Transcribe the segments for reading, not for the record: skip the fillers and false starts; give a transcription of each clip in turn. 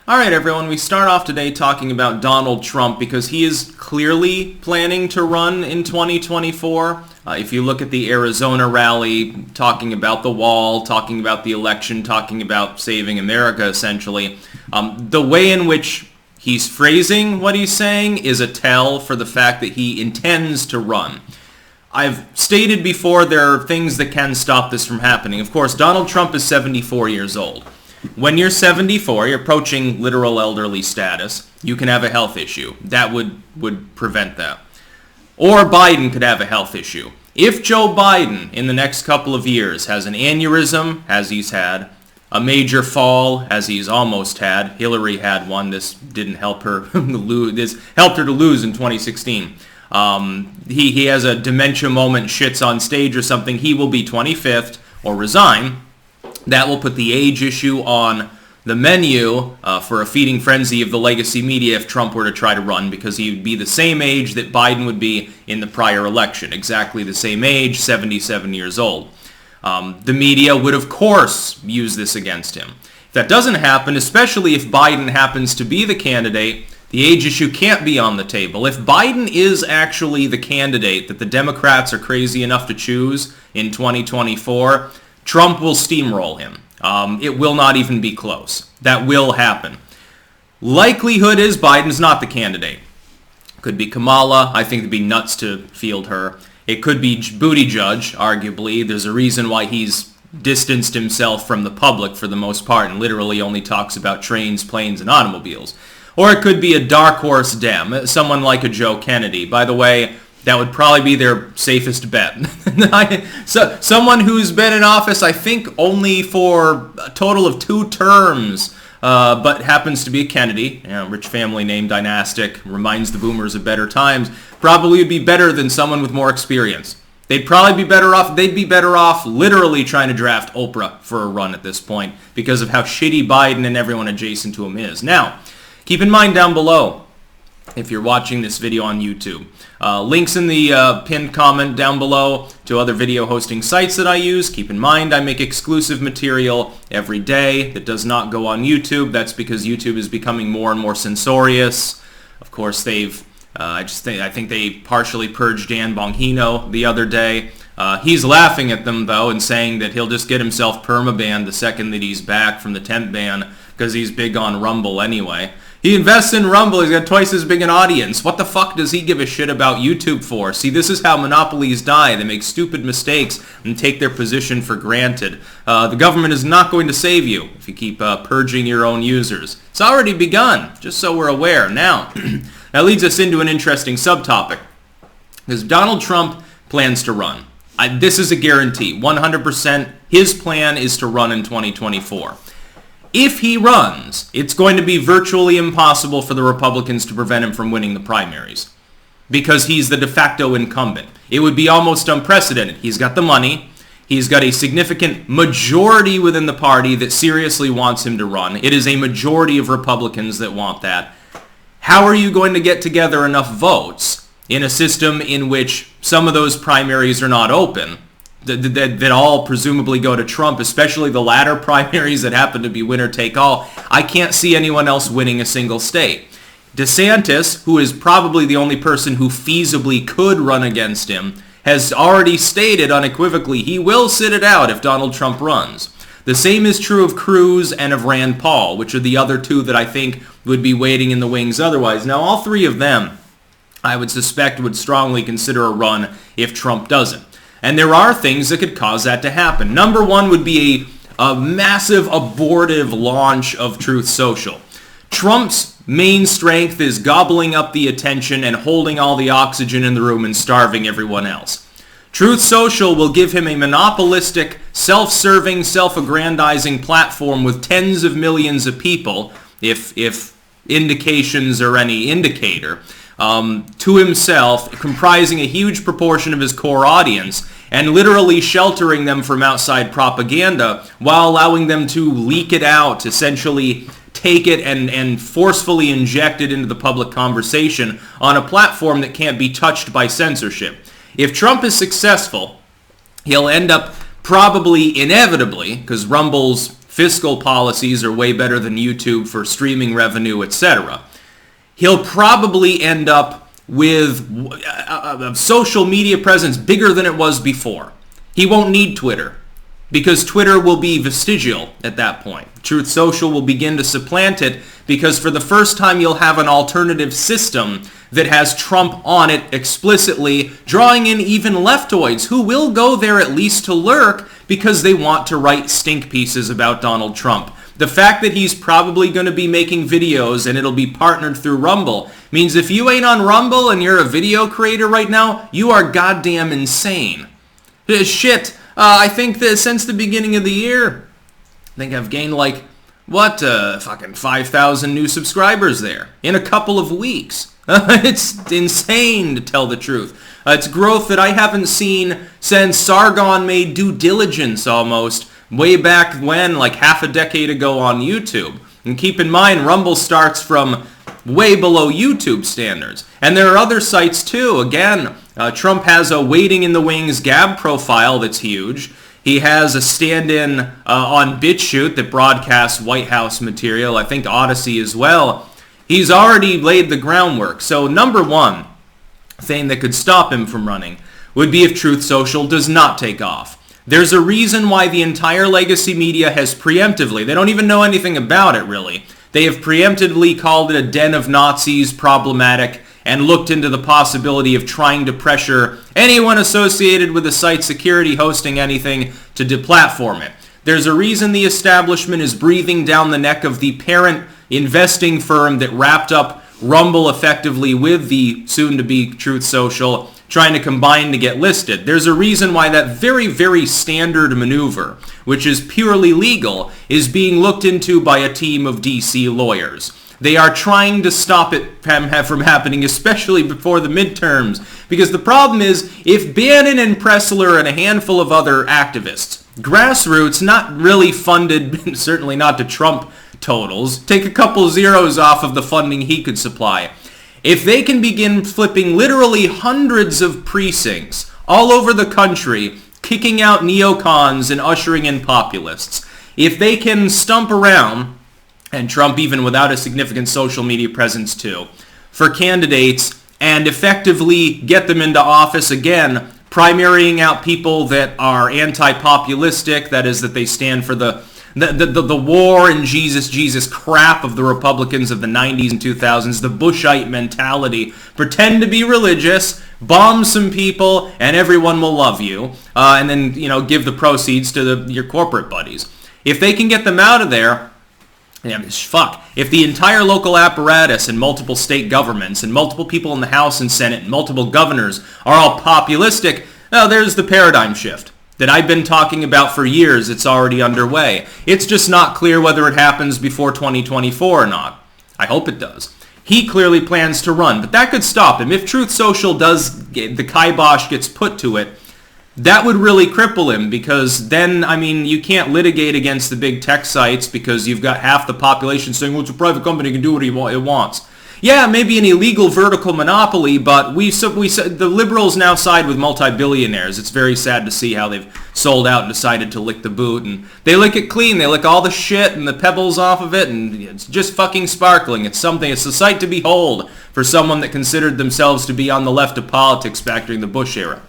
All right, everyone, we start off today talking about Donald Trump because he is clearly planning to run in 2024. If you look at the Arizona rally, talking about the wall, talking about the election, talking about saving America, essentially, the way in which he's phrasing what he's saying is a tell for the fact that he intends to run. I've stated before there are things that can stop this from happening. Of course, Donald Trump is 74 years old. When you're 74, you're approaching literal elderly status, you can have a health issue. That would prevent that. Or Biden could have a health issue. If Joe Biden in the next couple of years has an aneurysm, as he's had, a major fall, as he's almost had, Hillary had one, this didn't help her lose, this helped her to lose in 2016. He has a dementia moment, shits on stage or something, he will be 25th or resign. That will put the age issue on the menu for a feeding frenzy of the legacy media if Trump were to try to run, because he would be the same age that Biden would be in the prior election, exactly the same age, 77 years old. The media would, of course, use this against him. If that doesn't happen, especially if Biden happens to be the candidate, the age issue can't be on the table. If Biden is actually the candidate that the Democrats are crazy enough to choose in 2024, Trump will steamroll him. It will not even be close. That will happen. Likelihood is Biden's not the candidate. Could be Kamala. I think it'd be nuts to field her. It could be Buttigieg, arguably. There's a reason why he's distanced himself from the public for the most part and literally only talks about trains, planes, and automobiles. Or it could be a dark horse Dem, someone like a Joe Kennedy. By the way, that would probably be their safest bet. So, someone who's been in office, I think, only for a total of 2 terms, but happens to be a Kennedy, rich family name, dynastic, reminds the boomers of better times, probably would be better than someone with more experience. They'd probably be better off literally trying to draft Oprah for a run at this point because of how shitty Biden and everyone adjacent to him is. Now, keep in mind down below, if you're watching this video on YouTube. Links in the pinned comment down below to other video hosting sites that I use. Keep in mind I make exclusive material every day that does not go on YouTube. That's because YouTube is becoming more and more censorious. Of course, I think they partially purged Dan Bongino the other day. He's laughing at them, though, and saying that he'll just get himself permabanned the second that he's back from the temp ban because he's big on Rumble anyway. He invests in Rumble. He's got twice as big an audience. What the fuck does he give a shit about YouTube for? See, this is how monopolies die. They make stupid mistakes and take their position for granted. The government is not going to save you if you keep purging your own users. It's already begun, just so we're aware. Now, that leads us into an interesting subtopic. Because Donald Trump plans to run. This is a guarantee. 100% his plan is to run in 2024. If he runs, it's going to be virtually impossible for the Republicans to prevent him from winning the primaries because he's the de facto incumbent. It would be almost unprecedented. He's got the money. He's got a significant majority within the party that seriously wants him to run. It is a majority of Republicans that want that. How are you going to get together enough votes in a system in which some of those primaries are not open? That all presumably go to Trump, especially the latter primaries that happen to be winner take all. I can't see anyone else winning a single state. DeSantis, who is probably the only person who feasibly could run against him, has already stated unequivocally he will sit it out if Donald Trump runs. The same is true of Cruz and of Rand Paul, which are the other two that I think would be waiting in the wings otherwise. Now, all 3 of them, I would suspect, would strongly consider a run if Trump doesn't. And there are things that could cause that to happen. Number 1 would be a massive abortive launch of Truth Social. Trump's main strength is gobbling up the attention and holding all the oxygen in the room and starving everyone else. Truth Social will give him a monopolistic, self-serving, self-aggrandizing platform with tens of millions of people, if indications are any indicator, to himself, comprising a huge proportion of his core audience, and literally sheltering them from outside propaganda while allowing them to leak it out, essentially take it and forcefully inject it into the public conversation on a platform that can't be touched by censorship. If Trump is successful, he'll end up probably inevitably, because Rumble's fiscal policies are way better than YouTube for streaming revenue, etc. He'll probably end up with a social media presence bigger than it was before. He won't need Twitter, because Twitter will be vestigial at that point. Truth Social will begin to supplant it, because for the first time you'll have an alternative system that has Trump on it explicitly, drawing in even leftoids who will go there at least to lurk because they want to write stink pieces about Donald Trump. The fact that he's probably going to be making videos and it'll be partnered through Rumble means if you ain't on Rumble and you're a video creator right now, you are goddamn insane. Shit, I think that since the beginning of the year, I think I've gained like, fucking 5,000 new subscribers there in a couple of weeks. It's insane, to tell the truth. It's growth that I haven't seen since Sargon made Due Diligence almost, way back when, like half a decade ago on YouTube. And keep in mind, Rumble starts from way below YouTube standards. And there are other sites too. Again, Trump has a waiting in the wings Gab profile that's huge. He has a stand-in on BitChute that broadcasts White House material. I think Odyssey as well. He's already laid the groundwork. So number one thing that could stop him from running would be if Truth Social does not take off. There's a reason why the entire legacy media has preemptively, they don't even know anything about it really, they have preemptively called it a den of Nazis, problematic, and looked into the possibility of trying to pressure anyone associated with the site security hosting anything to deplatform it. There's a reason the establishment is breathing down the neck of the parent investing firm that wrapped up Rumble effectively with the soon-to-be Truth Social, trying to combine to get listed. There's a reason why that very, very standard maneuver, which is purely legal, is being looked into by a team of DC lawyers. They are trying to stop it from happening, especially before the midterms, because the problem is, if Bannon and Pressler and a handful of other activists, grassroots, not really funded, certainly not to Trump totals, take a couple zeros off of the funding he could supply, if they can begin flipping literally hundreds of precincts all over the country, kicking out neocons and ushering in populists, if they can stump around, and Trump even without a significant social media presence too, for candidates and effectively get them into office again, primarying out people that are anti-populistic, that is, that they stand for the war and Jesus crap of the Republicans of the 90s and 2000s, the Bushite mentality, pretend to be religious, bomb some people, and everyone will love you, and then, give the proceeds to your corporate buddies. If they can get them out of there, if the entire local apparatus and multiple state governments and multiple people in the House and Senate and multiple governors are all populistic, there's the paradigm shift that I've been talking about for years. It's already underway. It's just not clear whether it happens before 2024 or not. I hope it does. He clearly plans to run, but that could stop him. If Truth Social does, the kibosh gets put to it, that would really cripple him, because then, you can't litigate against the big tech sites because you've got half the population saying, well, it's a private company, can do what it wants. Yeah, maybe an illegal vertical monopoly, but the liberals now side with multi-billionaires. It's very sad to see how they've sold out and decided to lick the boot, and they lick it clean. They lick all the shit and the pebbles off of it, and it's just fucking sparkling. It's a sight to behold for someone that considered themselves to be on the left of politics back during the Bush era.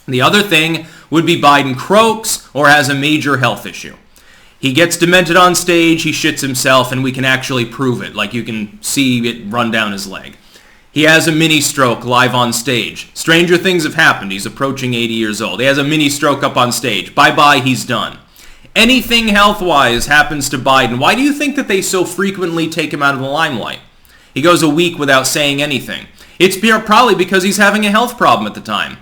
The other thing would be Biden croaks or has a major health issue. He gets demented on stage, he shits himself, and we can actually prove it. Like, you can see it run down his leg. He has a mini stroke live on stage. Stranger things have happened. He's approaching 80 years old. He has a mini stroke up on stage. Bye-bye, he's done. Anything health-wise happens to Biden. Why do you think that they so frequently take him out of the limelight? He goes a week without saying anything. It's probably because he's having a health problem at the time.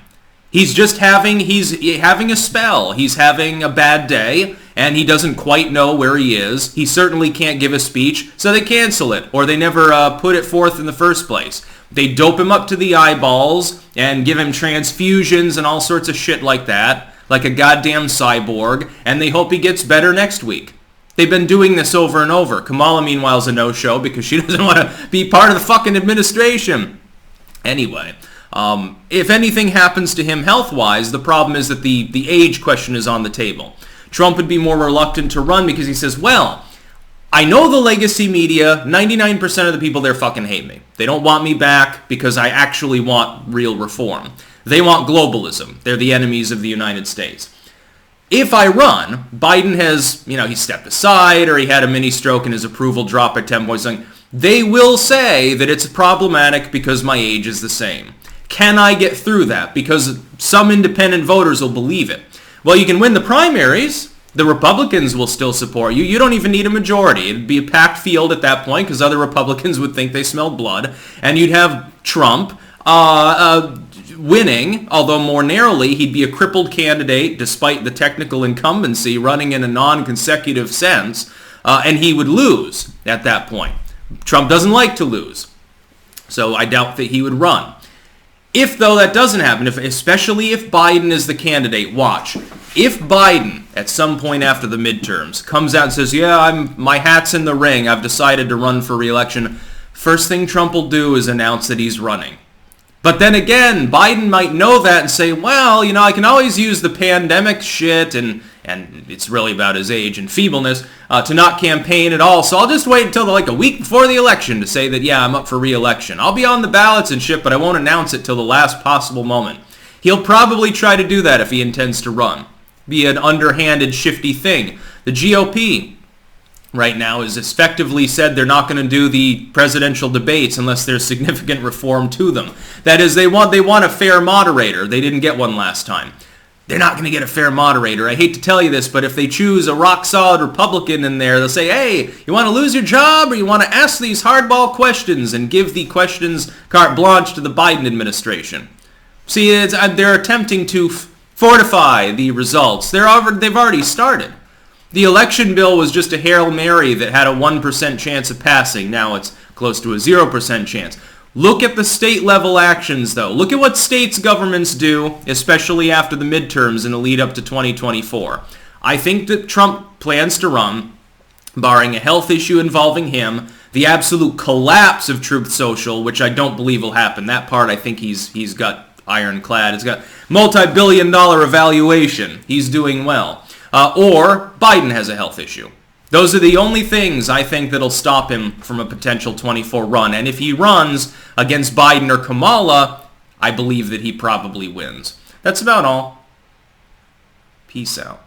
He's having a spell. He's having a bad day, and he doesn't quite know where he is. He certainly can't give a speech, so they cancel it, or they never put it forth in the first place. They dope him up to the eyeballs and give him transfusions and all sorts of shit like that, like a goddamn cyborg, and they hope he gets better next week. They've been doing this over and over. Kamala, meanwhile, is a no-show because she doesn't want to be part of the fucking administration. Anyway, if anything happens to him health-wise, the problem is that the age question is on the table. Trump would be more reluctant to run because he says, well, I know the legacy media, 99% of the people there fucking hate me. They don't want me back because I actually want real reform. They want globalism. They're the enemies of the United States. If I run, Biden has, he stepped aside or he had a mini stroke and his approval dropped by 10 points. They will say that it's problematic because my age is the same. Can I get through that? Because some independent voters will believe it. Well, you can win the primaries. The Republicans will still support you. You don't even need a majority. It'd be a packed field at that point because other Republicans would think they smelled blood. And you'd have Trump winning, although more narrowly, he'd be a crippled candidate despite the technical incumbency running in a non-consecutive sense, and he would lose at that point. Trump doesn't like to lose, so I doubt that he would run. If, though, that doesn't happen, especially if Biden is the candidate, watch. If Biden, at some point after the midterms, comes out and says, yeah, my hat's in the ring, I've decided to run for re-election, first thing Trump will do is announce that he's running. But then again, Biden might know that and say, well, I can always use the pandemic shit, and it's really about his age and feebleness, to not campaign at all. So I'll just wait until a week before the election to say that, yeah, I'm up for re-election. I'll be on the ballots and shit, but I won't announce it till the last possible moment. He'll probably try to do that if he intends to run. Be an underhanded, shifty thing. The GOP right now has effectively said they're not going to do the presidential debates unless there's significant reform to them. That is, they want a fair moderator. They didn't get one last time. They're not going to get a fair moderator. I hate to tell you this, but if they choose a rock-solid Republican in there, they'll say, hey, you want to lose your job or you want to ask these hardball questions and give the questions carte blanche to the Biden administration? See, they're attempting to fortify the results. They've already started. The election bill was just a Hail Mary that had a 1% chance of passing. Now it's close to a 0% chance. Look at the state level actions, though. Look at what states' governments do, especially after the midterms in the lead up to 2024. I think that Trump plans to run, barring a health issue involving him, the absolute collapse of Truth Social, which I don't believe will happen. That part, I think he's got ironclad. It's got multi-billion-dollar evaluation. He's doing well. Or Biden has a health issue. Those are the only things I think that'll stop him from a potential 24 run. And if he runs against Biden or Kamala, I believe that he probably wins. That's about all. Peace out.